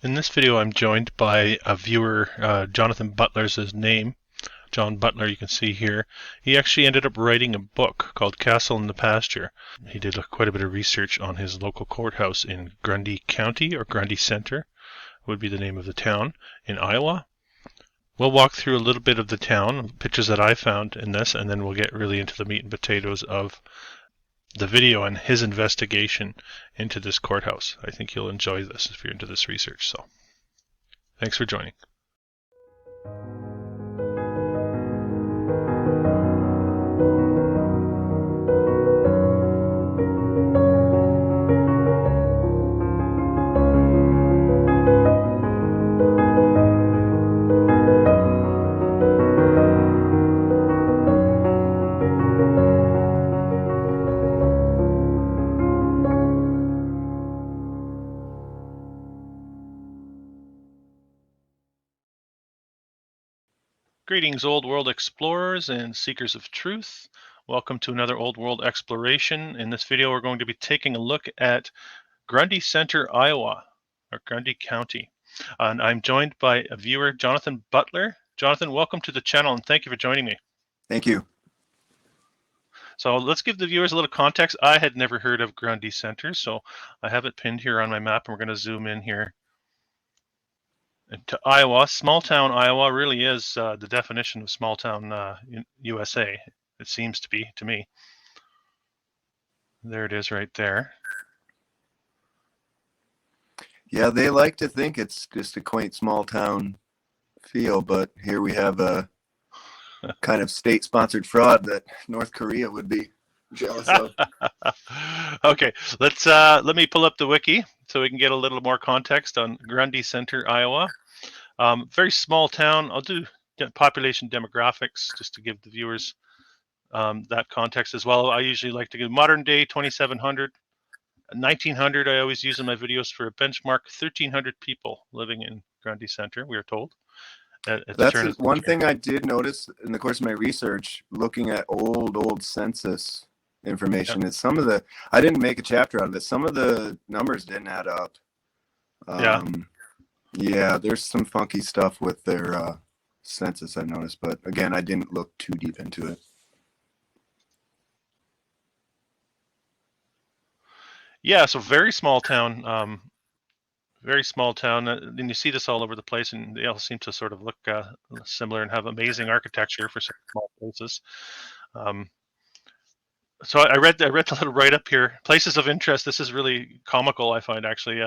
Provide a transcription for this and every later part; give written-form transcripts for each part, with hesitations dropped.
In this video, I'm joined by a viewer, Jonathan Butler's his name. John Butler, you can see here. He actually ended up writing a book called Castle in the Pasture. He did quite a bit of research on his local courthouse in Grundy County, or Grundy Center would be the name of the town, in Iowa. We'll walk through a little bit of the town, pictures that I found in this, and then we'll get really into the meat and potatoes of the video and his investigation into this courthouse. I think you'll enjoy this if you're into this research. So, thanks for joining. Greetings, Old World explorers and seekers of truth. Welcome to another Old World exploration. In this video, we're going to be taking a look at Grundy Center, Iowa, or Grundy County. And I'm joined by a viewer, Jonathan Butler. Jonathan, welcome to the channel, and thank you for joining me. Thank you. So let's give the viewers a little context. I had never heard of Grundy Center, so I have it pinned here on my map, and we're going to zoom in here to Iowa. Small town Iowa really is the definition of small town USA. It seems to be, to me. There it is right there. Yeah, they like to think it's just a quaint small town feel, but here we have a kind of state-sponsored fraud that North Korea would be jealous of. Okay, let me pull up the wiki so we can get a little more context on Grundy Center, Iowa. Very small town. I'll do population demographics just to give the viewers that context as well. I usually like to give modern day 2,700. 1900, I always use in my videos for a benchmark. 1,300 people living in Grundy Center, we are told. That's one thing I did notice in the course of my research, looking at old census information. Is some of the, I didn't make a chapter out of it. Some of the numbers didn't add up. Yeah, there's some funky stuff with their census I noticed, but again, I didn't look too deep into it. Yeah, so very small town. Very small town, and you see this all over the place, and they all seem to sort of look similar and have amazing architecture for such small places. So I read the little write-up here. Places of interest. This is really comical, I find, actually.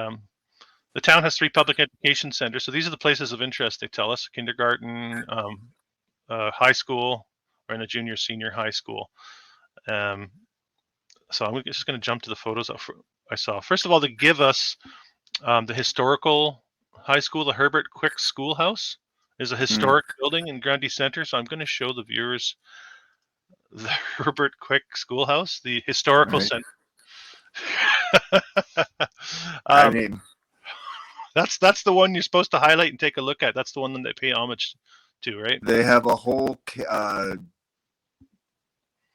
The town has 3 public education centers, so these are the places of interest. They tell us: kindergarten, high school, or in a junior senior high school. So I'm just going to jump to the photos I saw. First of all, they give us the historical high school. The Herbert Quick Schoolhouse is a historic building in Grundy Center. So I'm going to show the viewers the Herbert Quick Schoolhouse, the historical center. I mean, that's the one you're supposed to highlight and take a look at. That's the one that they pay homage to, right? They have a whole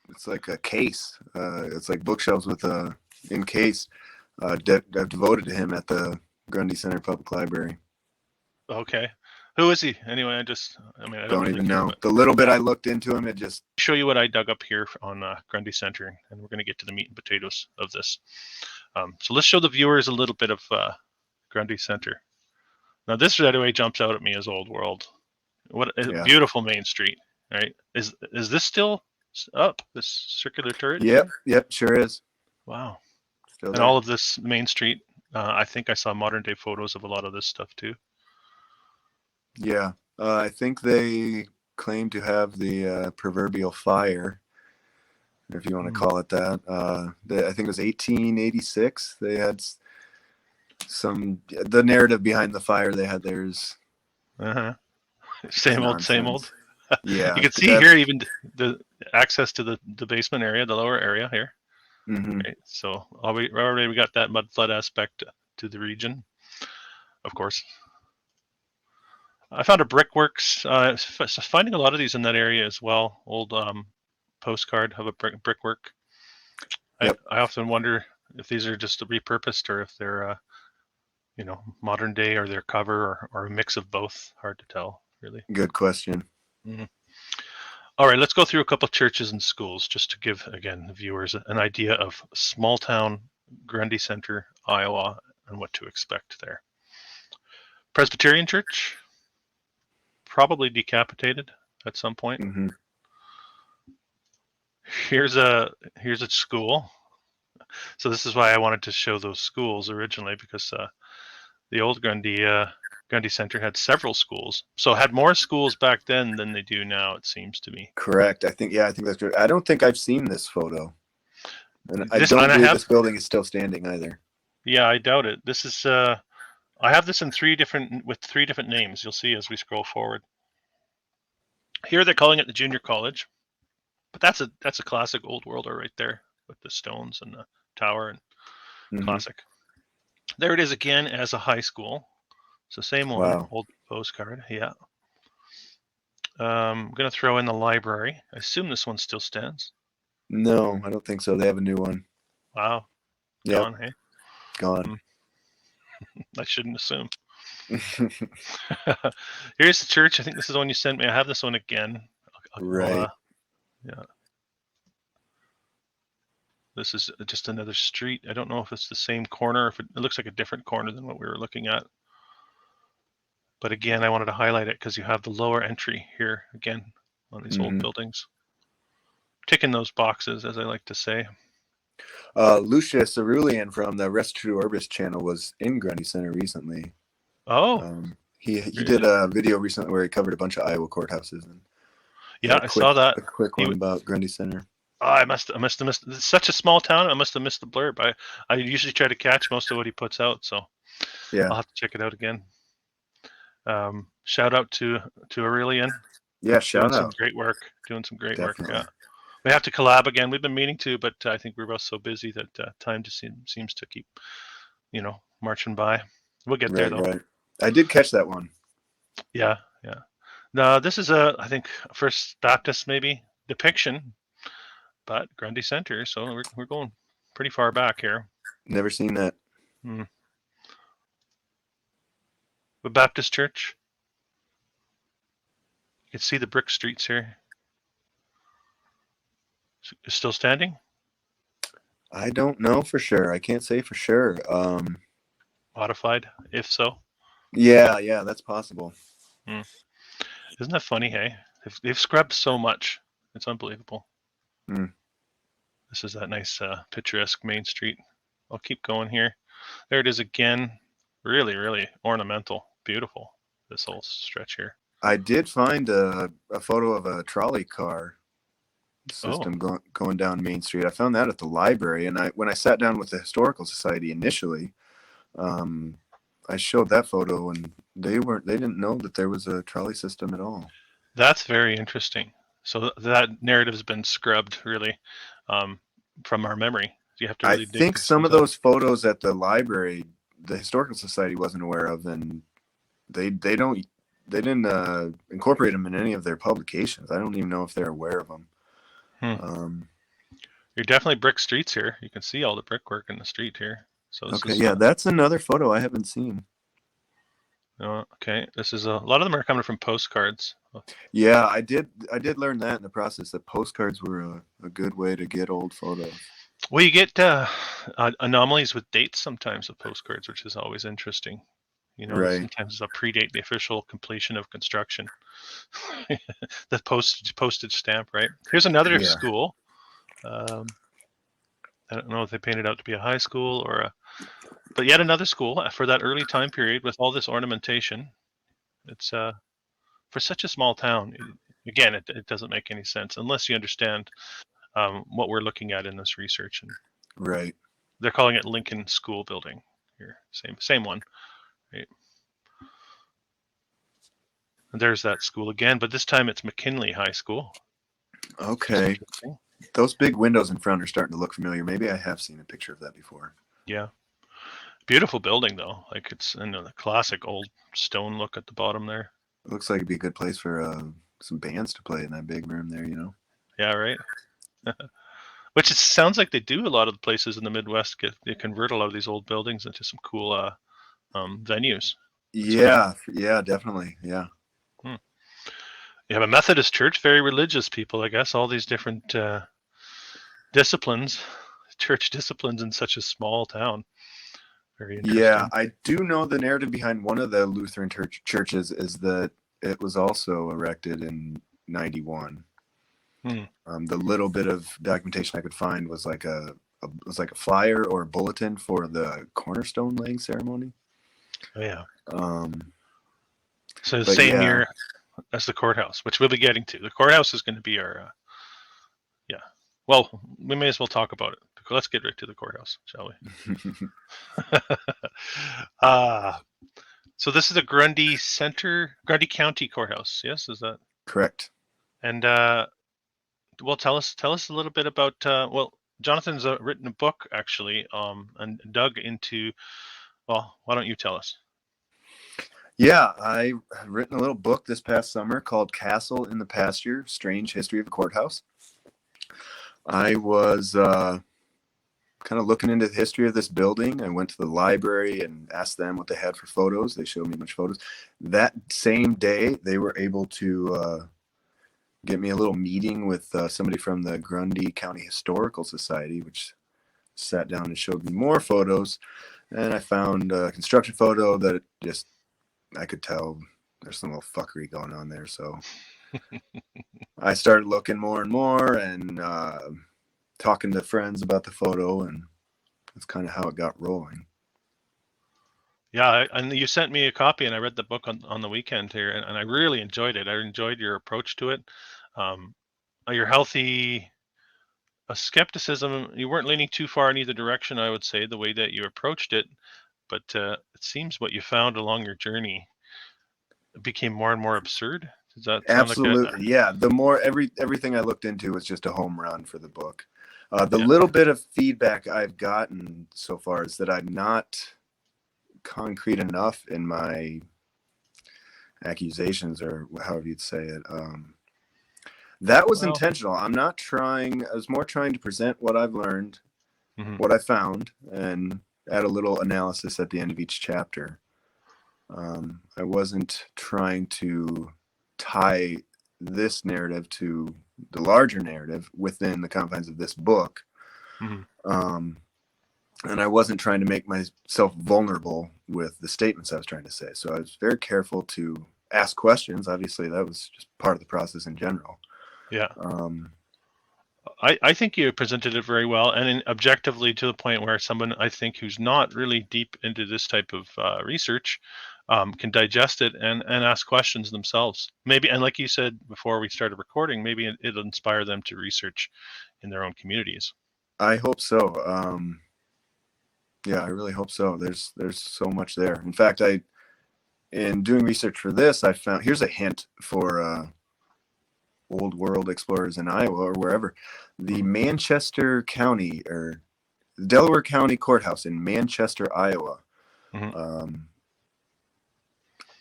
it's like a case. It's like bookshelves with encased devoted to him at the Grundy Center Public Library. Okay. Who is he? Anyway, I don't even know. The little bit I looked into him, it just... Show you what I dug up here on Grundy Center, and we're going to get to the meat and potatoes of this. So let's show the viewers a little bit of Grundy Center. Now this right away jumps out at me as Old World. What a beautiful main street, right? Is this still up, this circular turret? Yep, sure is. Wow. Still and all of this main street, I think I saw modern day photos of a lot of this stuff too. Yeah, I think they claim to have the proverbial fire, if you want to call it that. I think it was 1886. They had the narrative behind the fire they had theirs. Same old. Yeah. You can see here even the access to the basement area, the lower area here. Right? So already we got that mud flood aspect to the region, of course. I found a brickworks. Finding a lot of these in that area as well. Old postcard of a brickwork. Yep. I often wonder if these are just repurposed or if they're modern day or their cover or a mix of both. Hard to tell, really. Good question. Mm-hmm. All right, let's go through a couple of churches and schools just to give, again, the viewers an idea of small town Grundy Center, Iowa, and what to expect there. Presbyterian Church, probably decapitated at some point. Mm-hmm. Here's a school. So this is why I wanted to show those schools originally, because the old Grundy Center had several schools. So had more schools back then than they do now, it seems to me. Correct. I think that's true. I don't think I've seen this photo. And I don't believe this building is still standing either. Yeah, I doubt it. This is I have this in three different names. You'll see as we scroll forward. Here they're calling it the junior college, but that's a classic old worlder right there with the stones and the tower and classic. There it is again as a high school. So same one, wow. Old postcard. Yeah. I'm gonna throw in the library. I assume this one still stands. No, I don't think so. They have a new one. Wow. Yep. Gone, hey? Gone. I shouldn't assume. Here's the church. I think this is the one you sent me. I have this one again. Right. Yeah. This is just another street. I don't know if it's the same corner, if it looks like a different corner than what we were looking at. But again, I wanted to highlight it because you have the lower entry here again on these old buildings. Ticking those boxes, as I like to say. Lucius Cerulean from the Rest to Orbis channel was in Grundy Center recently. Oh. He did a video recently where he covered a bunch of Iowa courthouses. And yeah, I saw that. A quick one about Grundy Center. Oh, I must have missed. It's such a small town. I must have missed the blurb. I usually try to catch most of what he puts out, so yeah, I'll have to check it out again. Shout out to Aurelian. Yeah, shout out. Doing some great work. Yeah, we have to collab again. We've been meaning to, but I think we're both so busy that time just seems to keep, marching by. We'll get there though. Right. I did catch that one. Yeah. No, this is I think First Baptist maybe depiction, but Grundy Center. So we're going pretty far back here. Never seen that. The Baptist Church. You can see the brick streets here. Still standing? I don't know for sure. I can't say for sure. Modified, if so. Yeah, that's possible. Isn't that funny, hey? They've scrubbed so much. It's unbelievable. This is that nice picturesque main street. I'll keep going here. There it is again. Really, really ornamental. Beautiful, this whole stretch here. I did find a photo of a trolley car system going down Main Street. I found that at the library, and when I sat down with the Historical Society initially, I showed that photo, and they didn't know that there was a trolley system at all. That's very interesting. So that narrative has been scrubbed really from our memory. You have to really I think some of those photos at the library, the Historical Society wasn't aware of, and they didn't incorporate them in any of their publications. I don't even know if they're aware of them. You're definitely brick streets here. You can see all the brickwork in the street here. So that's another photo I haven't seen. Okay, this is a lot of them are coming from postcards. Yeah, I did learn that in the process, that postcards were a good way to get old photos. Well, you get anomalies with dates sometimes with postcards, which is always interesting. Sometimes they'll predate the official completion of construction. The postage stamp, right? Here's another school. I don't know if they painted out to be a high school but yet another school for that early time period with all this ornamentation. It's for such a small town. Again, it doesn't make any sense unless you understand what we're looking at in this research. And right, they're calling it Lincoln School Building here. Same one. Right. And there's that school again, but this time it's McKinley High School. Okay. Those big windows in front are starting to look familiar. Maybe I have seen a picture of that before. Yeah. Beautiful building though. Like it's the classic old stone look at the bottom there. It looks like it'd be a good place for some bands to play in that big room there, Yeah, right. Which it sounds like they do a lot of the places in the Midwest. They convert a lot of these old buildings into some cool venues. Yeah, yeah, definitely. Yeah. Hmm. You have a Methodist church, very religious people, I guess. All these different disciplines, church disciplines in such a small town. Very Yeah, interesting. I do know the narrative behind one of the Lutheran churches is that it was also erected in 91. Hmm. The little bit of documentation I could find was like a flyer or a bulletin for the cornerstone laying ceremony. Oh, yeah. Um, So the but same yeah, year as the courthouse, which we'll be getting to. The courthouse is going to be our yeah. Well, we may as well talk about it. Let's get right to the courthouse, shall we? uh, so this is the Grundy County Courthouse. Yes, is that? correct. And well, tell us a little bit about. Well, Jonathan's written a book actually, and dug into. Well, why don't you tell us? Yeah, I written a little book this past summer called Castle in the Pasture: Strange History of the Courthouse. I was kind of looking into the history of this building. I went to the library and asked them what they had for photos. They showed me a bunch of photos. That same day, they were able to get me a little meeting with somebody from the Grundy County Historical Society, which sat down and showed me more photos. And I found a construction photo that just, I could tell there's some little fuckery going on there. So I started looking more and more and talking to friends about the photo, and that's kind of how it got rolling. Yeah, and you sent me a copy, and I read the book on the weekend here, and I really enjoyed it. I enjoyed your approach to it, um, your healthy skepticism. You weren't leaning too far in either direction, I would say, the way that you approached it. But it seems what you found along your journey became more and more absurd. Does that sound like a? Absolutely, yeah. The more everything I looked into was just a home run for the book. The Yeah. little bit of feedback I've gotten so far is that I'm not concrete enough in my accusations, or however you'd say it. That was Well. intentional. I'm not trying. I was more trying to present what I've learned, Mhm. what I found, and add a little analysis at the end of each chapter. I wasn't trying to tie this narrative to the larger narrative within the confines of this book. Mhm. Um, and I wasn't trying to make myself vulnerable with the statements I was trying to say. So I was very careful to ask questions. Obviously, that was just part of the process in general. Yeah. Um, I think you presented it very well and objectively to the point where someone I think who's not really deep into this type of research can digest it and ask questions themselves. Maybe, and like you said before we started recording, maybe it'll inspire them to research in their own communities. I hope so. Yeah, I really hope so. There's so much there. In fact, in doing research for this, I found, here's a hint for old world explorers in Iowa or wherever. The Mhm. Manchester County or Delaware County Courthouse in Manchester, Iowa. Mhm. Um,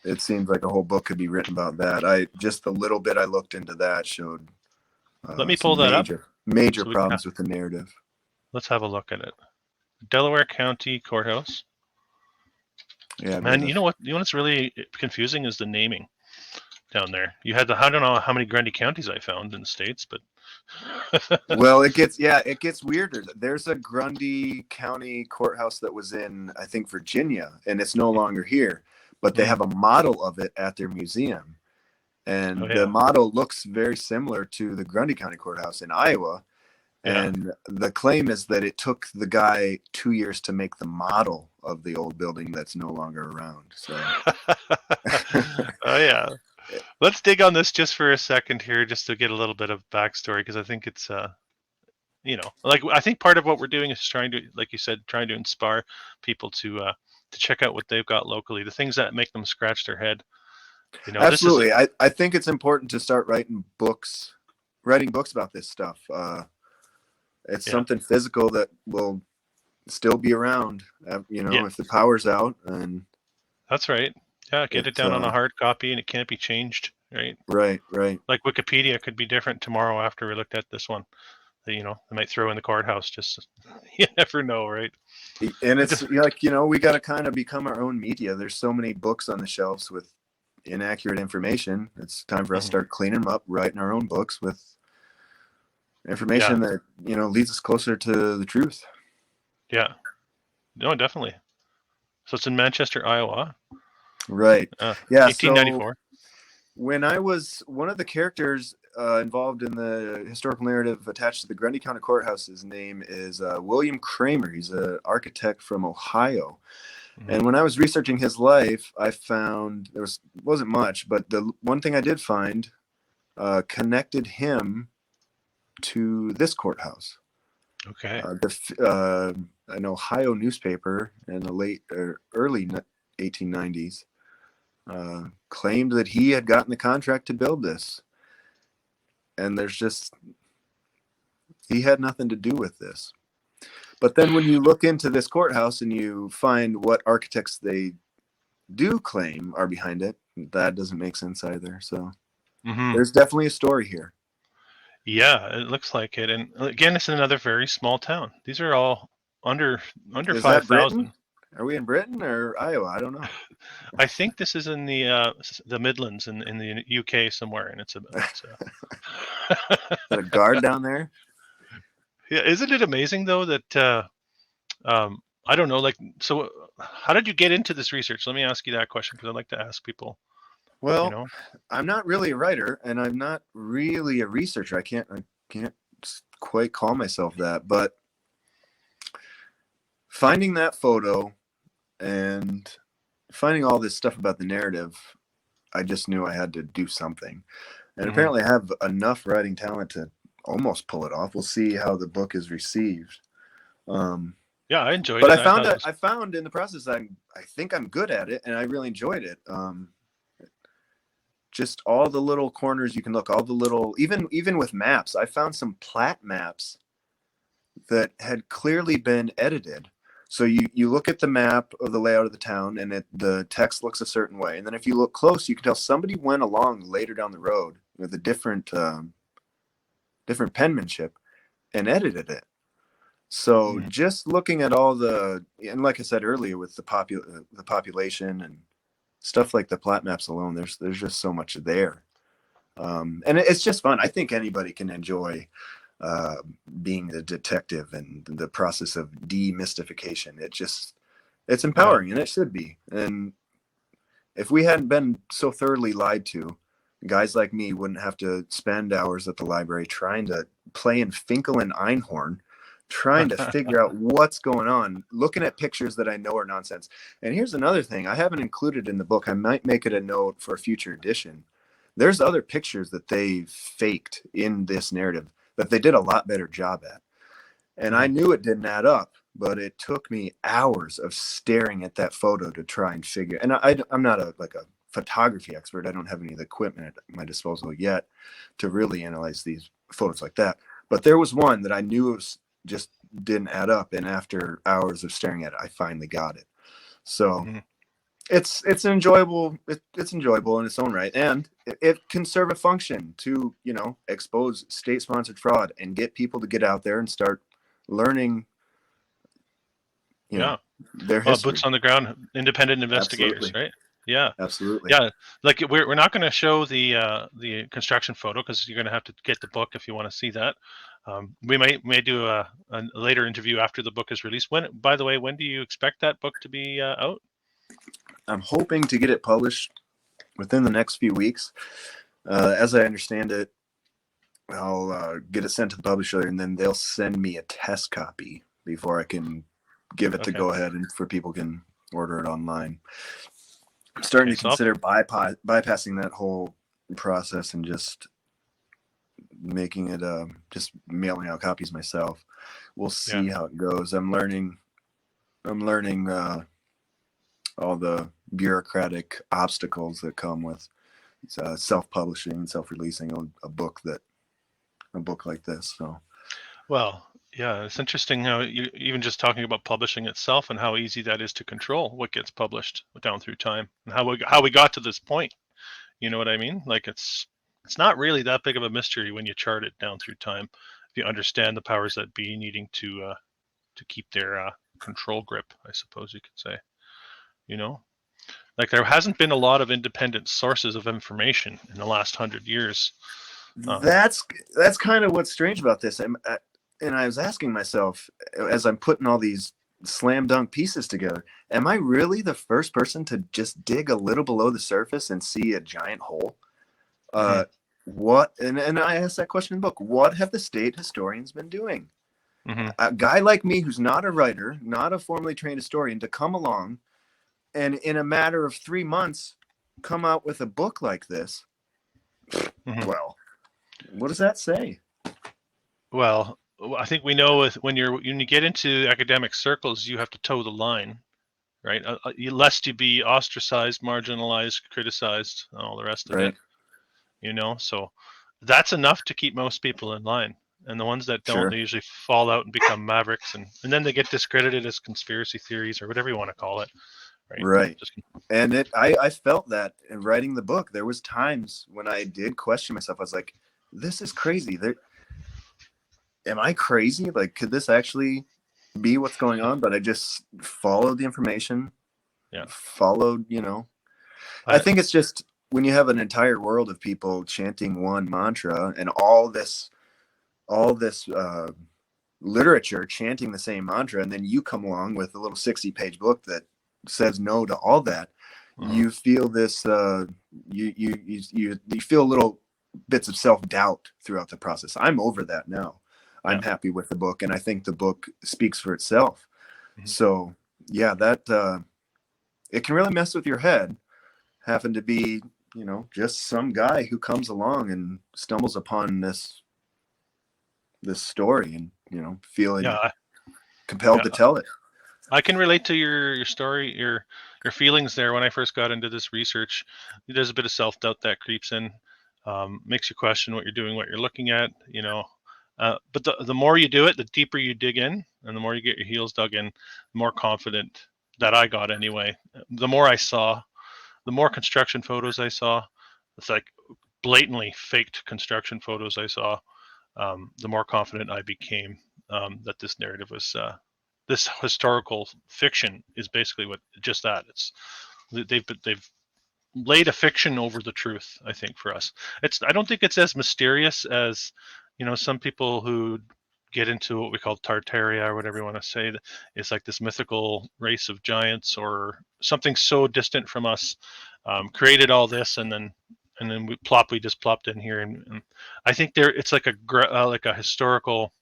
it seems like a whole book could be written about that. I just the little bit I looked into that showed Let me pull some that up major so we can problems with the narrative. let's have a look at it. Delaware County Courthouse. Yeah, Man, you know what's really confusing is the naming down there. You had I don't know how many Grundy counties I found in the States, but well, it gets weirder. There's a Grundy County courthouse that was in, I think, Virginia, and it's no longer here. But they Mhm. have a model of it at their museum, Oh and the yeah, model looks very similar to the Grundy County courthouse in Iowa. yeah. And the claim is that it took the guy 2 years to make the model of the old building that's no longer around. So, Oh yeah. Let's dig on this just for a second here, just to get a little bit of backstory, because I think it's like I think part of what we're doing is trying to, like you said, trying to inspire people to check out what they've got locally, the things that make them scratch their head. This is absolutely, I think it's important to start writing books about this stuff. It's yeah, something physical that will still be around, yeah, if the power's out, and that's right. Yeah, get it it's down on a hard copy and it can't be changed, right? right, right. Like Wikipedia could be different tomorrow after we looked at this one. they might throw in the courthouse. Just you never know, right? And It it's just, like, we got to kind of become our own media. There's so many books on the shelves with inaccurate information. It's time for us to start cleaning them up, writing our own books with information yeah, that, leads us closer to the truth. yeah, no, definitely. So it's in Manchester, Iowa, Right. Yeah. So 1894. when I was one of the characters involved in the historical narrative attached to the Grundy County Courthouse, his name is William Kramer. He's an architect from Ohio. Mm-hmm. And when I was researching his life, I found wasn't much, but the one thing I did find connected him to this courthouse. Okay. An Ohio newspaper in the late or early 1890s claimed that he had gotten the contract to build this, and he had nothing to do with this. But then when you look into this courthouse and you find what architects they do claim are behind it, that doesn't make sense either. So Mm-hmm. there's definitely a story here. Yeah, it looks like it. And again, it's another very small town. These are all under Is that Britain? 5,000. Are we in Britain or Iowa? I don't know. I think this is in the Midlands in the UK somewhere, and it's Is that a guard down there? yeah. Isn't it amazing though that I don't know, like, so how did you get into this research? Let me ask you that question because I'd like to ask people. You Well, know. I'm not really a writer, and I'm not really a researcher. I can't quite call myself that, but finding that photo and finding all this stuff about the narrative, I just knew I had to do something. And Mm-hmm. apparently I have enough writing talent to almost pull it off. We'll see how the book is received. Yeah, I enjoyed But it. I found in the process I think I'm good at it, and I really enjoyed it. Just all the little corners you can look, all the little, even with maps, I found some plat maps that had clearly been edited. So you look at the map of the layout of the town, and the text looks a certain way, and then if you look close, you can tell somebody went along later down the road with a different penmanship and edited it. So Mm-hmm. just looking at all and like I said earlier, with the population and stuff like the plat maps alone, there's just so much there, and it's just fun. I think anybody can enjoy uh, being the detective and the process of demystification. It's Yeah. empowering, and it should be. And if we hadn't been so thoroughly lied to, guys like me wouldn't have to spend hours at the library trying to play in Finkel and Einhorn, trying to figure out what's going on, looking at pictures that I know are nonsense. And here's another thing I haven't included in the book. I might make it a note for a future edition. There's other pictures that they faked in this narrative that they did a lot better job at. And I Mm-hmm. knew it didn't add up, but it took me hours of staring at that photo to try and figure. And I'm not a photography expert. I don't have any of the equipment at my disposal yet to really analyze these photos like that. But there was one that I knew was just didn't add up, and after hours of staring at it, I finally got it. So Mm-hmm. it's enjoyable. It's enjoyable in its own right, and it can serve a function to expose state-sponsored fraud and get people to get out there and start learning, you know, Yeah. their history. Boots on the ground, independent investigators, Absolutely, right? Yeah. absolutely. Yeah, like we're not going to show the construction photo because you're going to have to get the book if you want to see that. We may do a later interview after the book is released. By the way, when do you expect that book to be out? I'm hoping to get it published within the next few weeks. As I understand it, I'll get it sent to the publisher, and then they'll send me a test copy before I can give it the Okay. go ahead, and for people can order it online. I'm starting Okay. to So consider bypassing that whole process and just making it just mailing out copies myself. We'll yeah, see how it goes. I'm learning all the bureaucratic obstacles that come with self-publishing, self-releasing a book like this. So well, yeah, it's interesting how you even just talking about publishing itself and how easy that is to control what gets published down through time and how we got to this point. You know what I mean? Like it's not really that big of a mystery when you chart it down through time. if you understand the powers that be needing to keep their control grip, I suppose you could say. You know, like there hasn't been a lot of independent sources of information in the last 100 years. That's kind of what's strange about this. And I was asking myself as I'm putting all these slam dunk pieces together, am I really the first person to just dig a little below the surface and see a giant hole? Mm-hmm. What? And I asked that question in the book. What have the state historians been doing? Mm-hmm. A guy like me, who's not a writer, not a formally trained historian, to come along and in a matter of 3 months come out with a book like this. Mm-hmm. Well, what does that say? Well, I think we know when you get into academic circles, you have to toe the line, right? Lest you be ostracized, marginalized, criticized, and all the rest of it. Right. So that's enough to keep most people in line. And the ones that don't, Sure. they usually fall out and become mavericks, and then they get discredited as conspiracy theories or whatever you want to call it, right? Right. And I felt that in writing the book. There was times when I did question myself. I was like, this is crazy. Am I crazy? Like, could this actually be what's going on? But I just followed the information. Yeah. Followed, I think it's just when you have an entire world of people chanting one mantra and all this literature chanting the same mantra, and then you come along with a little 60-page book that says no to all that. You feel this you feel little bits of self-doubt throughout the process. I'm over that now. I'm happy with the book, and I think the book speaks for itself. Mm-hmm. So yeah, that it can really mess with your head, having to be just some guy who comes along and stumbles upon this story and feeling compelled to tell it. I can relate to your story, your feelings there. When I first got into this research, there's a bit of self-doubt that creeps in, makes you question what you're doing, what you're looking at, but the more you do it, the deeper you dig in, and the more you get your heels dug in, the more confident that I got anyway. The more I saw, the more construction photos I saw, it's like blatantly faked construction photos I saw, the more confident I became that this narrative was this historical fiction is basically just that. It's they've laid a fiction over the truth. I think for us, I don't think it's as mysterious as some people who get into what we call Tartaria or whatever you want to say. It's like this mythical race of giants or something so distant from us created all this, and then we just plopped in here, and I think it's like a historical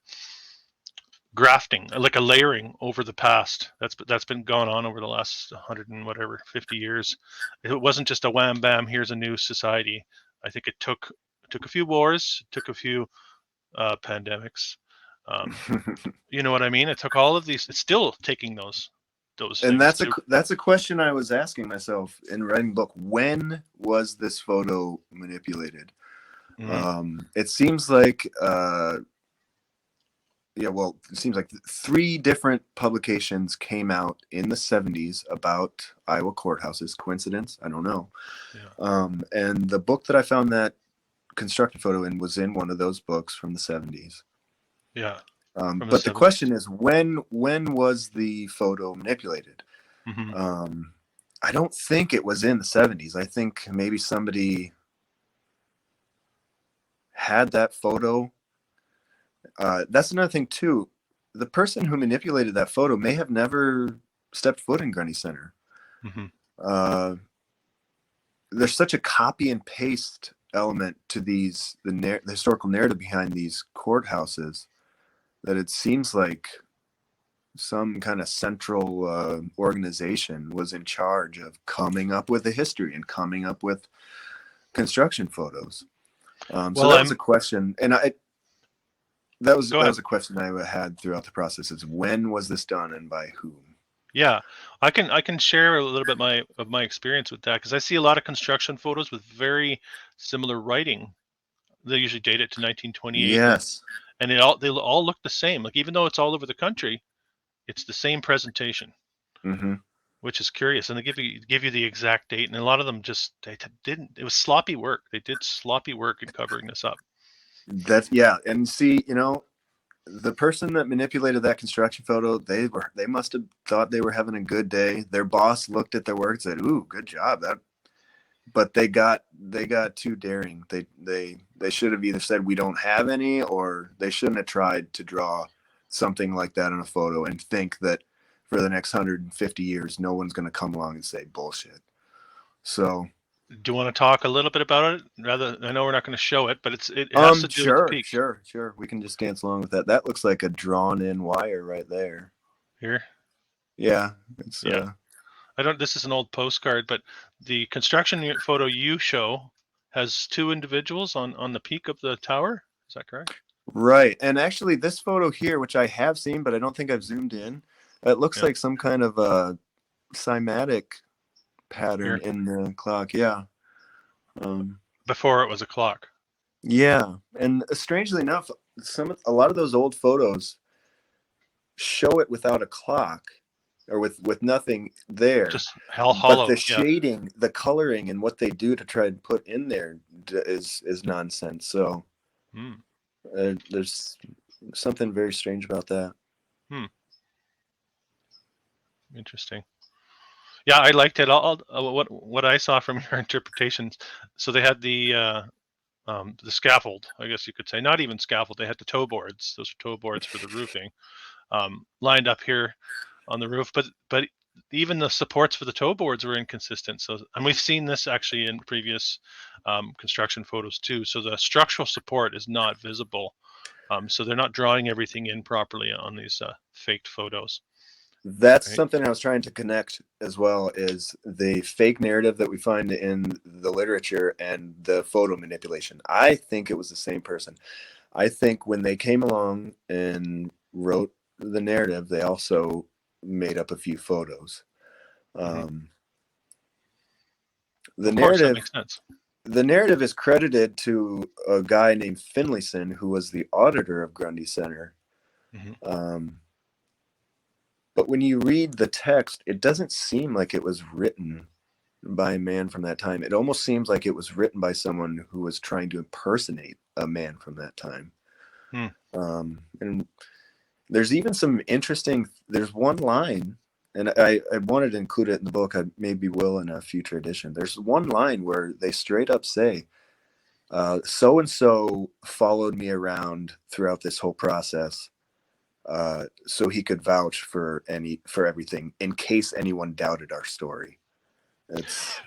grafting, like a layering over the past that's been going on over the last 100 and whatever 50 years. It wasn't just a wham bam, here's a new society. I think it took a few wars, took a few pandemics. You know what I mean? It took all of these. It's still taking those And things that's a question I was asking myself in writing the book. When was this photo manipulated? It seems like it seems like 3 different publications came out in the 70s about Iowa courthouses. Coincidence? I don't know. Yeah. And the book that I found that constructed photo in was in one of those books from the 70s. Yeah. But the question is, when was the photo manipulated? Mm-hmm. I don't think it was in the 70s. I think maybe somebody had that photo. That's another thing too. The person who manipulated that photo may have never stepped foot in Grundy Center. Mm-hmm. There's such a copy and paste element to the historical narrative behind these courthouses that it seems like some kind of central organization was in charge of coming up with a history and coming up with construction photos. So that was a question, and that was a question I had throughout the process: is when was this done and by whom? Yeah, I can share a little bit of my experience with that, because I see a lot of construction photos with very similar writing. They usually date it to 1928. Yes, and they all look the same. Like, even though it's all over the country, it's the same presentation, which is curious. And they give you the exact date, and a lot of them they didn't. It was sloppy work. They did sloppy work in covering this up. and see, the person that manipulated that construction photo, they must have thought they were having a good day. Their boss looked at their work and said, "Ooh, good job." But they got too daring. They should have either said we don't have any, or they shouldn't have tried to draw something like that in a photo and think that for the next 150 years no one's going to come along and say bullshit. So Do you want to talk a little bit about it? Rather, I know we're not going to show it, but it has to do with the peak sure. We can just dance along with that. That looks like a drawn in wire right there. here. Yeah, it's Yeah, I don't. This is an old postcard, but the construction photo you show has two individuals on the peak of the tower. Is that correct? right. And actually, this photo here, which I have seen, but I don't think I've zoomed in, it looks Yeah. like some kind of a cymatic pattern Here, in the clock. Yeah. before it was a clock. Yeah. And strangely enough, a lot of those old photos show it without a clock or with nothing there. Just But hollow. the Yeah. shading, the coloring, and what they do to try and put in there is nonsense. So Hmm. there's something very strange about that. Interesting. Yeah, I liked it. What I saw from your interpretations. So they had the scaffold, I guess you could say. Not even scaffold. They had the toe boards. Those toe boards for the roofing, lined up here on the roof. But even the supports for the toe boards were inconsistent. So, and we've seen this actually in previous construction photos too. So the structural support is not visible. So they're not drawing everything in properly on these faked photos. That's Right? something I was trying to connect as well, is the fake narrative that we find in the literature and the photo manipulation. I think it was the same person. I think when they came along and wrote the narrative, they also made up a few photos. Mm-hmm. The Of course, that narrative makes sense. the narrative is credited to a guy named Finlayson, who was the auditor of Grundy Center. Mm-hmm. But when you read the text, it doesn't seem like it was written by a man from that time. It almost seems like it was written by someone who was trying to impersonate a man from that time. Hmm. And there's even some interesting, there's one line, and I wanted to include it in the book. I maybe will in a future edition. There's one line where they straight up say, so and so followed me around throughout this whole process, so he could vouch for everything in case anyone doubted our story. It's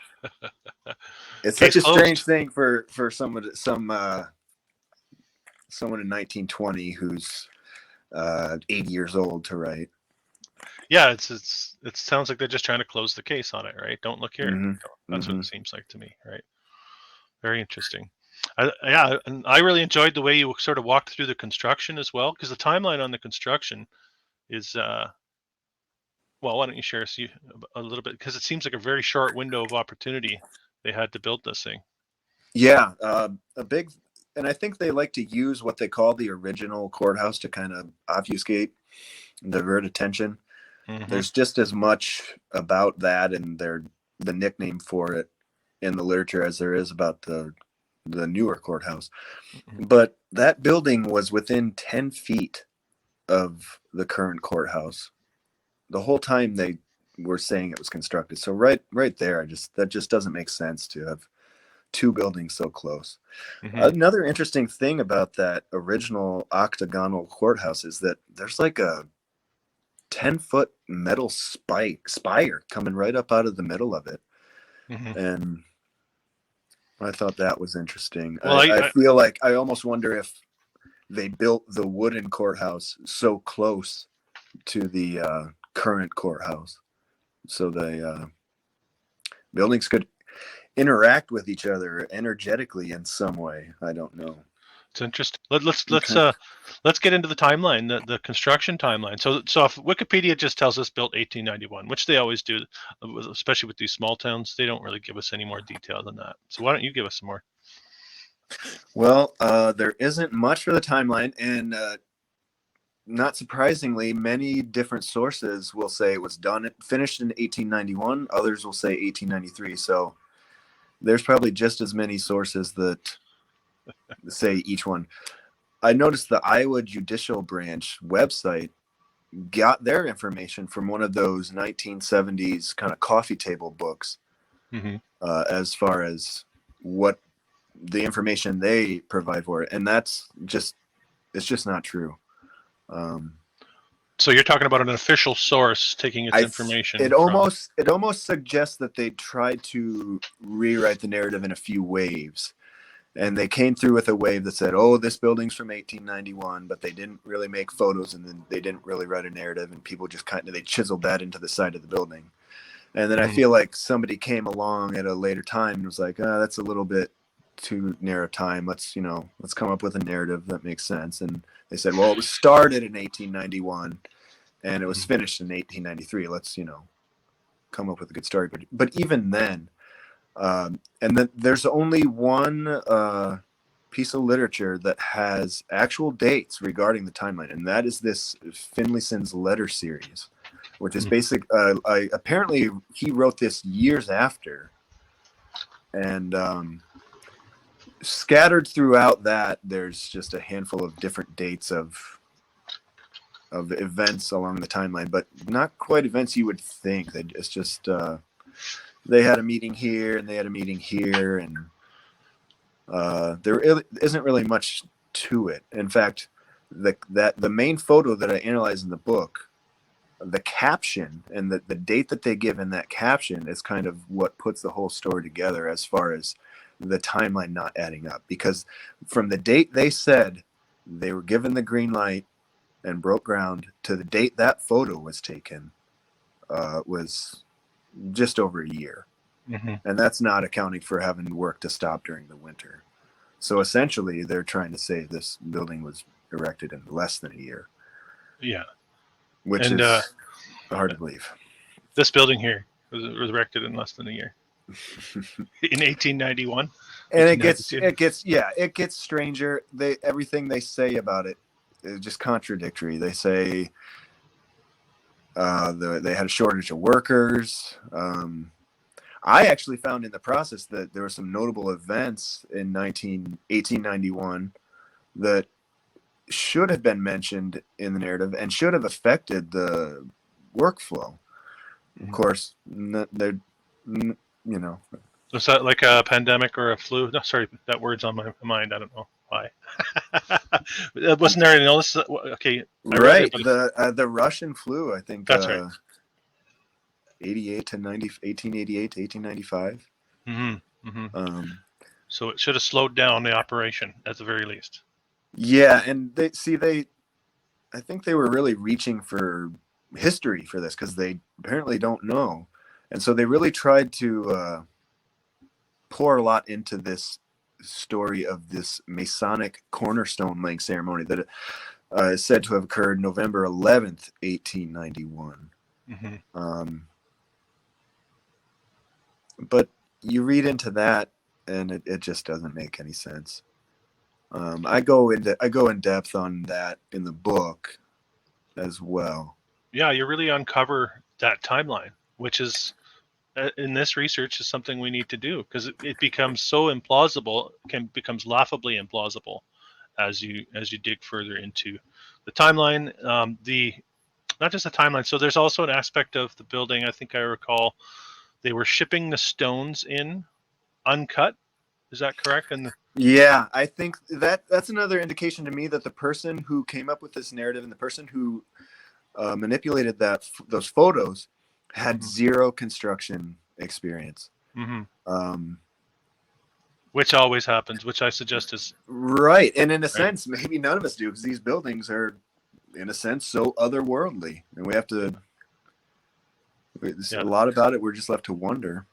such Case a strange closed. thing for someone in 1920 who's 80 years old to write. Yeah, it sounds like they're just trying to close the case on it, right? Don't look here. Mm-hmm. That's what Mm-hmm. it seems like to me, right? Very interesting. Yeah, and I really enjoyed the way you sort of walked through the construction as well, because the timeline on the construction is well. Why don't you share a little bit, because it seems like a very short window of opportunity they had to build this thing. Yeah, a big, and I think they like to use what they call the original courthouse to kind of obfuscate, divert attention. Mm-hmm. There's just as much about that and the nickname for it in the literature as there is about the newer courthouse. Mm-hmm. But that building was within 10 feet of the current courthouse the whole time they were saying it was constructed. So right there, that just doesn't make sense to have two buildings so close. Mm-hmm. Another interesting thing about that original octagonal courthouse is that there's like a 10-foot metal spire coming right up out of the middle of it. Mm-hmm. And I thought that was interesting. Well, I feel like I almost wonder if they built the wooden courthouse so close to the current courthouse so the buildings could interact with each other energetically in some way. I don't know. it's interesting. Let's get into the timeline, the construction timeline. So if Wikipedia just tells us built 1891, which they always do, especially with these small towns, they don't really give us any more detail than that. So why don't you give us some more? Well, there isn't much for the timeline, and not surprisingly, many different sources will say it was finished in 1891. Others will say 1893. So there's probably just as many sources that say each one. I noticed the Iowa Judicial Branch website got their information from one of those 1970s kind of coffee table books, Mm-hmm. as far as what the information they provide for it, and it's just not true. Um, So you're talking about an official source taking its information from. it almost suggests that they tried to rewrite the narrative in a few waves, and they came through with a wave that said, "Oh, this building's from 1891," but they didn't really make photos, and then they didn't really write a narrative, and people just kind of they chiseled that into the side of the building. And then I Mm-hmm. feel like somebody came along at a later time and was like, "Ah, that's a little bit too narrow time. Let's come up with a narrative that makes sense." And they said, "Well, it was started in 1891 and it was Mm-hmm. finished in 1893. Let's come up with a good story." But even then, and then there's only one piece of literature that has actual dates regarding the timeline, and that is this Finlayson's letter series, which is basic. Apparently, he wrote this years after, and scattered throughout that, there's just a handful of different dates of events along the timeline, but not quite events you would think. It's just they had a meeting here and they had a meeting here, and there isn't really much to it. In fact, the main photo that I analyze in the book, the caption and the date that they give in that caption is kind of what puts the whole story together as far as the timeline not adding up. Because from the date they said they were given the green light and broke ground to the date that photo was taken, was just over a year. Mm-hmm. And that's not accounting for having work to stop during the winter. So essentially, they're trying to say this building was erected in less than a year, Yeah. which And is hard to believe. this building here was erected in less than a year. In 1891, And 1892. it gets stranger. Everything they say about it is just contradictory. They say they had a shortage of workers. I actually found in the process that there were some notable events in 1891 that should have been mentioned in the narrative and should have affected the workflow. Of course, they're, Was that like a pandemic or a flu? No, sorry, that word's on my mind. I don't know why. Wasn't there an illness? Okay, I read it, right. but The Russian flu, I think, that's right. 88 to 90, 1888 to 1895. Mm-hmm. Mm-hmm. So it should have slowed down the operation at the very least. Yeah, and I think they were really reaching for history for this because they apparently don't know, and so they really tried to pour a lot into this story of this Masonic cornerstone laying ceremony that is said to have occurred November 11th, 1891. Mm-hmm. But you read into that, and it just doesn't make any sense. I go in depth on that in the book as well. Yeah, you really uncover that timeline, which is in this research is something we need to do because it becomes so implausible, becomes laughably implausible as you dig further into the timeline. The Not just the timeline. So there's also an aspect of the building. I think I recall they were shipping the stones in uncut. Is that correct? And Yeah, I think that's another indication to me that the person who came up with this narrative and the person who manipulated those photos had zero construction experience. mm-hmm. Um, Which always happens, which I suggest is right, and in a right. sense, maybe none of us do because these buildings are, in a sense, so otherworldly, and we have to. A lot about it. We're just left to wonder.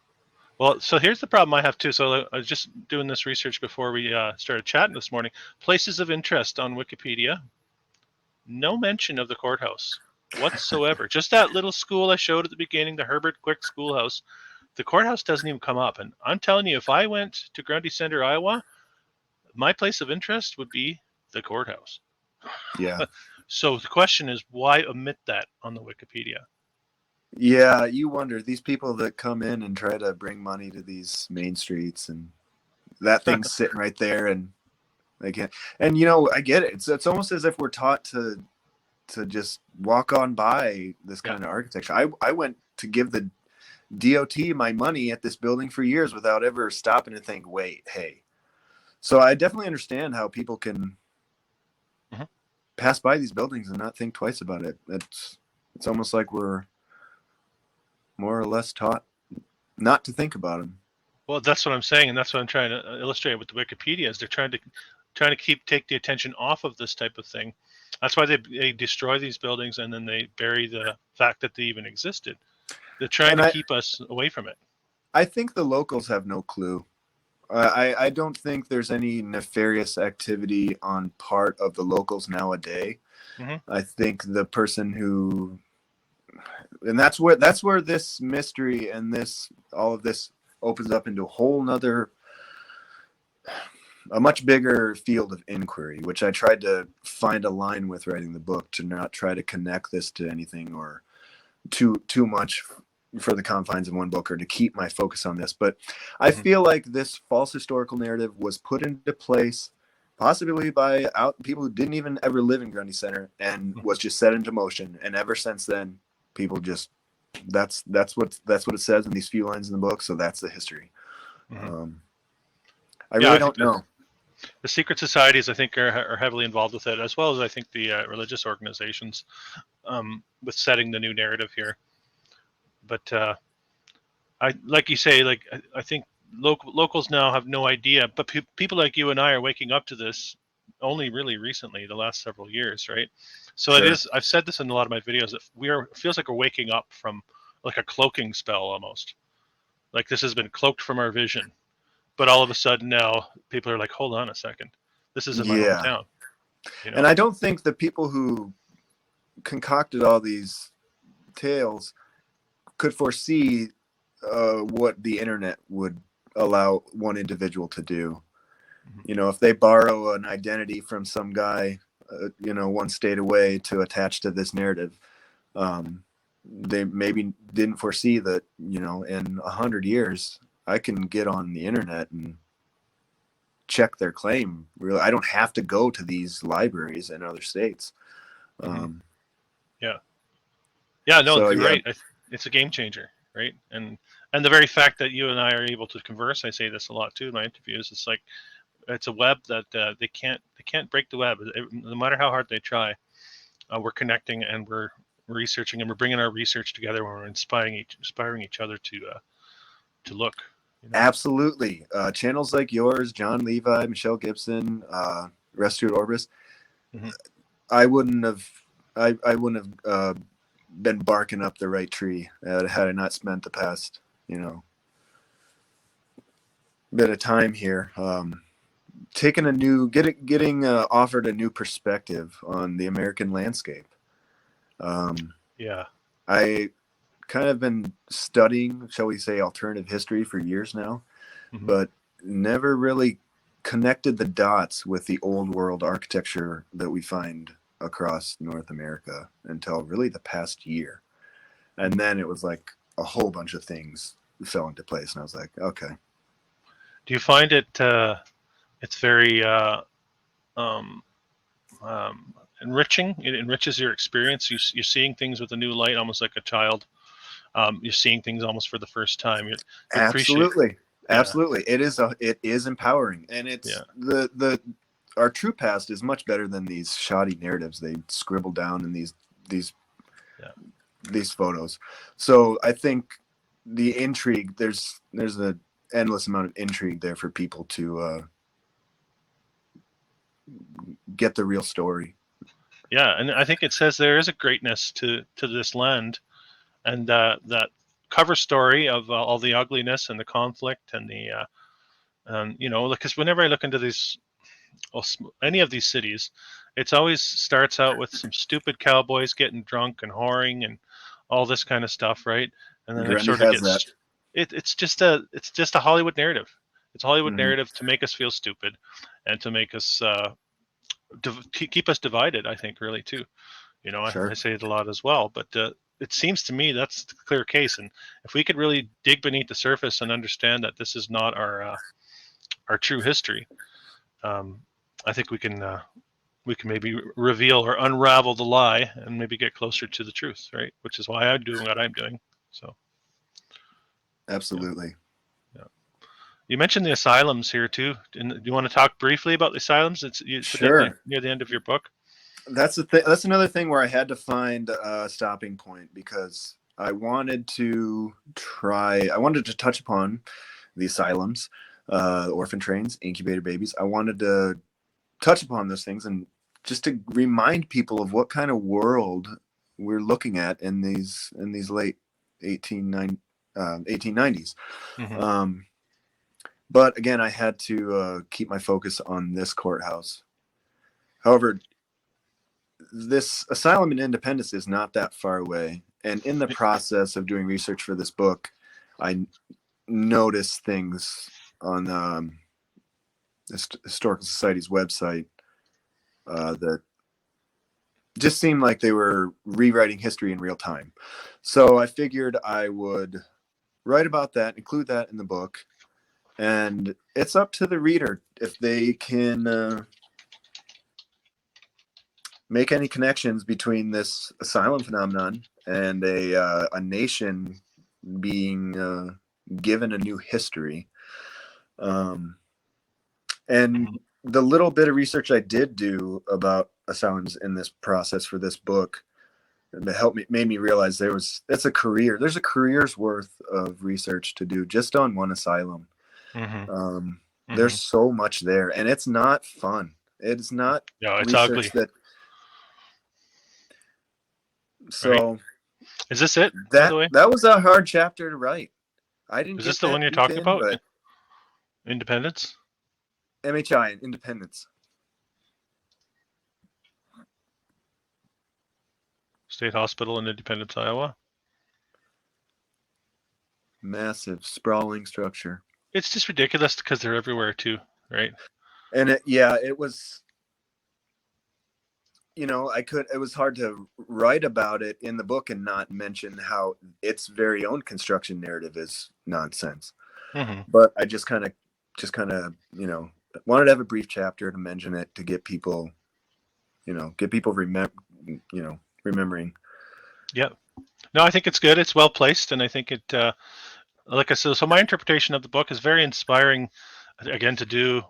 Well, so here's the problem I have too. So I was just doing this research before we started chatting this morning. Places of interest on Wikipedia. No mention of the courthouse whatsoever. Just that little school I showed at the beginning, the Herbert Quick Schoolhouse. The courthouse doesn't even come up. And I'm telling you, if I went to Grundy Center, Iowa, my place of interest would be the courthouse. Yeah. So the question is, why omit that on the Wikipedia? Yeah, you wonder these people that come in and try to bring money to these main streets, and that thing's sitting right there, and They can't. And I get it. It's almost as if we're taught to just walk on by this Yeah. kind of architecture. I went to give the DOT my money at this building for years without ever stopping and think, wait, hey. So I definitely understand how people can Mhm. pass by these buildings and not think twice about it. It's almost like we're more or less taught not to think about them. Well, that's what I'm saying, and that's what I'm trying to illustrate with the Wikipedia. Is they're trying to take the attention off of this type of thing. That's why they destroy these buildings and then they bury the fact that they even existed. They're trying And to I keep us away from it. I think the locals have no clue. I don't think there's any nefarious activity on part of the locals nowadays. Hmm. I think the person who, and that's where this mystery and all of this opens up into a much bigger field of inquiry, which I tried to find a line with writing the book to not try to connect this to anything or too much for the confines of one book, or to keep my focus on this. But I Hmm. feel like this false historical narrative was put into place possibly by people who didn't even ever live in Grundy Center, and was just set into motion. And ever since then, people just that's what it says in these few lines in the book. So that's the history. Hmm. Um, I Yeah, really I think don't that know. the secret societies, I think, are heavily involved with it, as well as I think the religious organizations, with setting the new narrative here. But I, like you say, like I think locals now have no idea, but people like you and I are waking up to this only really recently, the last several years, right? So it Sure. is. I've said this in a lot of my videos that it feels like we're waking up from like a cloaking spell almost. Like this has been cloaked from our vision, but all of a sudden now people are like, hold on a second, this is in my Yeah. hometown, you And know? I don't think the people who concocted all these tales could foresee what the internet would allow one individual to do. Mhm. If they borrow an identity from some guy, one state away to attach to this narrative, they maybe didn't foresee that, in 100 years, I can get on the internet and check their claim. Really, I don't have to go to these libraries in other states. Mhm. Um, Yeah, yeah, no, so you're yeah, right. It's a game changer, right? And the very fact that you and I are able to converse, I say this a lot too in my interviews. It's like it's a web that they can't break the web. No matter how hard they try, we're connecting and we're researching and we're bringing our research together when we're inspiring each other to look. You know. absolutely. Channels like yours, John Levi, Michelle Gibson, Restude Orbis, Hmm. I wouldn't have, I wouldn't have been barking up the right tree had I not spent the past, bit of time here, taking getting offered a new perspective on the American landscape. Um, Yeah. I kind of been studying, shall we say, alternative history for years now, Hmm. but never really connected the dots with the old world architecture that we find across North America until really the past year. And then it was like a whole bunch of things fell into place, and I was like, okay. Do you find it's very um, enriching? It enriches your experience. You're seeing things with a new light, almost like a child. You're seeing things almost for the first time. You appreciate. Absolutely. Yeah. Absolutely. It is empowering. And it's Yeah. the our true past is much better than these shoddy narratives they scribble down in these Yeah. these photos. So I think the intrigue, there's an endless amount of intrigue there for people to get the real story. Yeah, and I think it says there is a greatness to this land, and that cover story of all the ugliness and the conflict and the because whenever I look into these any of these cities, it's always starts out with some stupid cowboys getting drunk and whoring and all this kind of stuff, right? And then it Grundy sort of has that. gets it's just a Hollywood narrative. It's a Hollywood Mm-hmm. narrative to make us feel stupid and to make us keep us divided. I think really too. I Sure. say it a lot as well, but it seems to me that's the clear case. And if we could really dig beneath the surface and understand that this is not our true history, um, I think we can maybe reveal or unravel the lie and maybe get closer to the truth, right? Which is why I'm doing what I'm doing. So, yeah, Absolutely. yeah. You mentioned the asylums here too. Do you want to talk briefly about the asylums? You said that Sure. near the end of your book. That's another thing where I had to find a stopping point because I wanted to touch upon the asylums, orphan trains, incubator babies. I wanted to touch upon those things and just to remind people of what kind of world we're looking at in these late 1890s. Mm-hmm. But again, I had to keep my focus on this courthouse. However, this asylum in Independence is not that far away. And in the process of doing research for this book, I noticed things on the Historical Society's website that just seemed like they were rewriting history in real time. So I figured I would write about that, include that in the book. And it's up to the reader if they can make any connections between this asylum phenomenon and a nation being given a new history. And the little bit of research I did do about asylums in this process for this book that made me realize there's a career's worth of research to do just on one asylum. Mm-hmm. There's Mm-hmm. so much there, and it's not fun. It's not Yeah, it's research ugly, that. right? So Is this it, by the that way? that was a hard chapter to write. I didn't Is this get the one that you're deep talking in, about? but Independence MHI and Independence, State Hospital in Independence, Iowa. massive sprawling structure, It's just ridiculous because they're everywhere too, right? and it was. It was hard to write about it in the book and not mention how its very own construction narrative is nonsense. Mm-hmm. But I just kind of, wanted to have a brief chapter to mention it to get people, remembering. Yeah. No, I think it's good. It's well placed, and I think it, like I said, so my interpretation of the book is very inspiring. Again, to do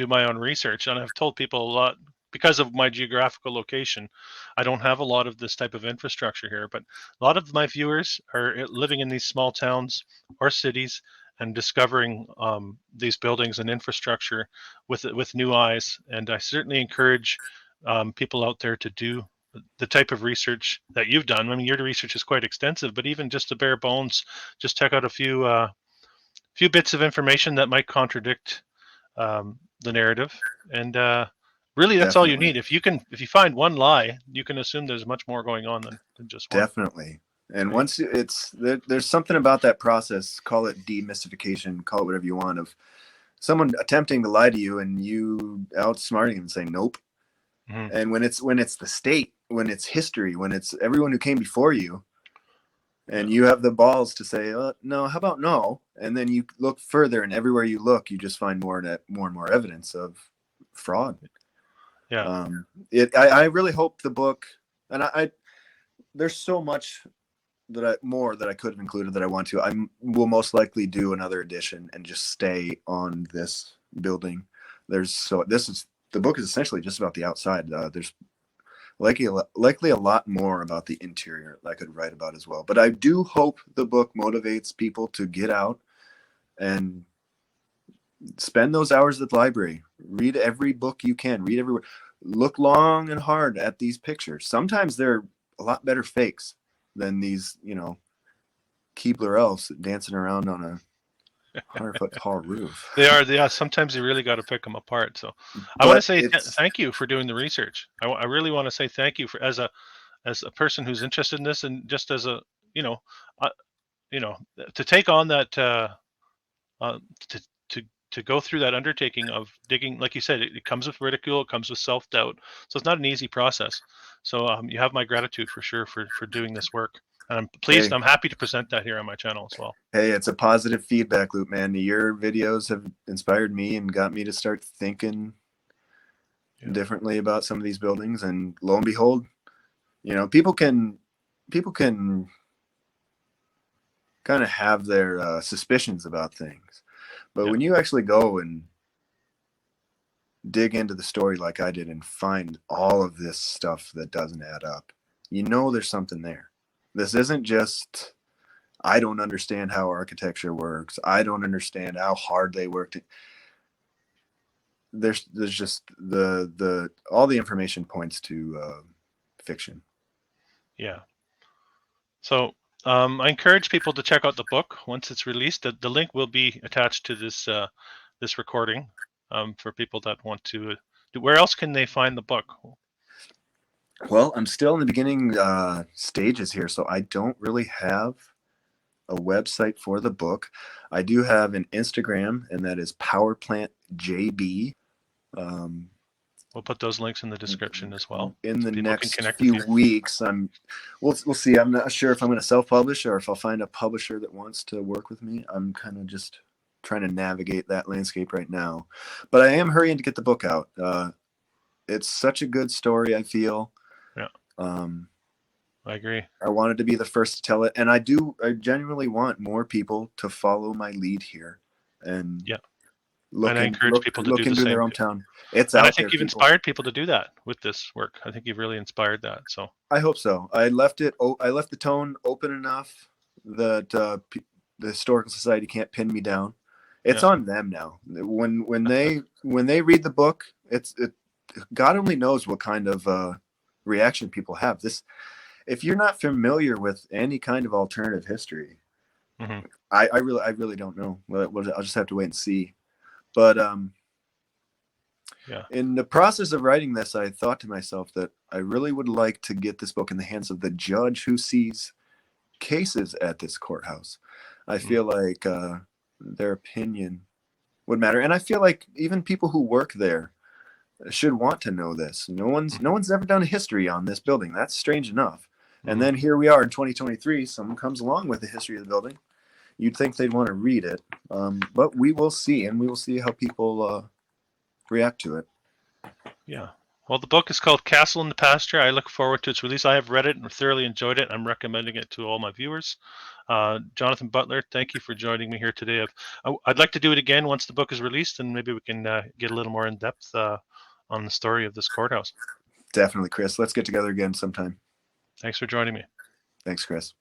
my own research, and I've told people a lot because of my geographical location. I don't have a lot of this type of infrastructure here, but a lot of my viewers are living in these small towns or cities and discovering these buildings and infrastructure with new eyes. And I certainly encourage people out there to do the type of research that you've done. I mean, your research is quite extensive, but even just the bare bones, just check out a few bits of information that might contradict the narrative, and really, that's all you Definitely. need. If you find one lie, you can assume there's much more going on than just one. Definitely. And Right? once there's something about that process, call it demystification, call it whatever you want, of someone attempting to lie to you and you outsmarting them and saying nope. Mm-hmm. And when it's the state, when it's history, when it's everyone who came before you, Yeah. and you have the balls to say, no, how about no? And then you look further, and everywhere you look, you just find more and more evidence of fraud. Yeah. I really hope the book, and I there's so much that I could have included that I want to. I will most likely do another edition and just stay on this building. The book is essentially just about the outside. There's likely a lot more about the interior that I could write about as well. But I do hope the book motivates people to get out and spend those hours at the library. Read every book you can. Read everywhere. Look long and hard at these pictures. Sometimes they're a lot better fakes than these, Keebler elves dancing around on a 100-foot tall roof. They are. Yeah. Sometimes you really got to pick them apart. So, I want to But say it's thank you for doing the research. I really want to say thank you for as a person who's interested in this, and just as a you know, uh, to take on that uh, to to to go through that undertaking of digging, like you said, it comes with ridicule, it comes with self doubt, so it's not an easy process. So you have my gratitude for sure for doing this work. And I'm pleased. Hey, I'm happy to present that here on my channel as well. hey, it's a positive feedback loop, man. Your videos have inspired me and got me to start thinking Yeah. differently about some of these buildings. And lo and behold, people can kind of have their suspicions about things, but Yeah. when you actually go and dig into the story like I did and find all of this stuff that doesn't add up, there's something there. This isn't just, I don't understand how architecture works. I don't understand how hard they worked. There's just the all the information points to fiction. Yeah. So I encourage people to check out the book once it's released. The link will be attached to this recording for people that want to. Where else can they find the book? Well, I'm still in the beginning stages here, so I don't really have a website for the book. I do have an Instagram, and that is PowerPlantJB. We'll put those links in the description as well, In so the people can next connect with few you. weeks, we'll see. I'm not sure if I'm going to self-publish or if I'll find a publisher that wants to work with me. I'm kind of just trying to navigate that landscape right now, but I am hurrying to get the book out. It's such a good story, I feel. Yeah, Um, I agree. I wanted to be the first to tell it, and I genuinely want more people to follow my lead here and Yeah, and I encourage people to do look the into same their too. hometown. It's And I out think there, you've people. inspired people to do that with this work. I think you've really inspired that. So I hope so. I left the tone open enough that the historical society can't pin me down. It's yeah, on them now. When they read the book, God only knows what kind of reaction people have. This If you're not familiar with any kind of alternative history, hmm I really don't know. I'll just have to wait and see. But yeah, in the process of writing this, I thought to myself that I really would like to get this book in the hands of the judge who sees cases at this courthouse. I mm, feel like their opinion would matter, and I feel like even people who work there should want to know this. No one's ever done a history on this building. That's strange enough. And hmm then here we are in 2023. Someone comes along with the history of the building. You'd think they'd want to read it, but we will see, and we will see how people react to it. yeah. Well, the book is called Castle in the Pasture. I look forward to its release. I have read it and thoroughly enjoyed it. I'm recommending it to all my viewers. Jonathan Butler, thank you for joining me here today. I'd like to do it again once the book is released, and maybe we can get a little more in depth on the story of this courthouse. Definitely, Chris. Let's get together again sometime. Thanks for joining me. Thanks, Chris.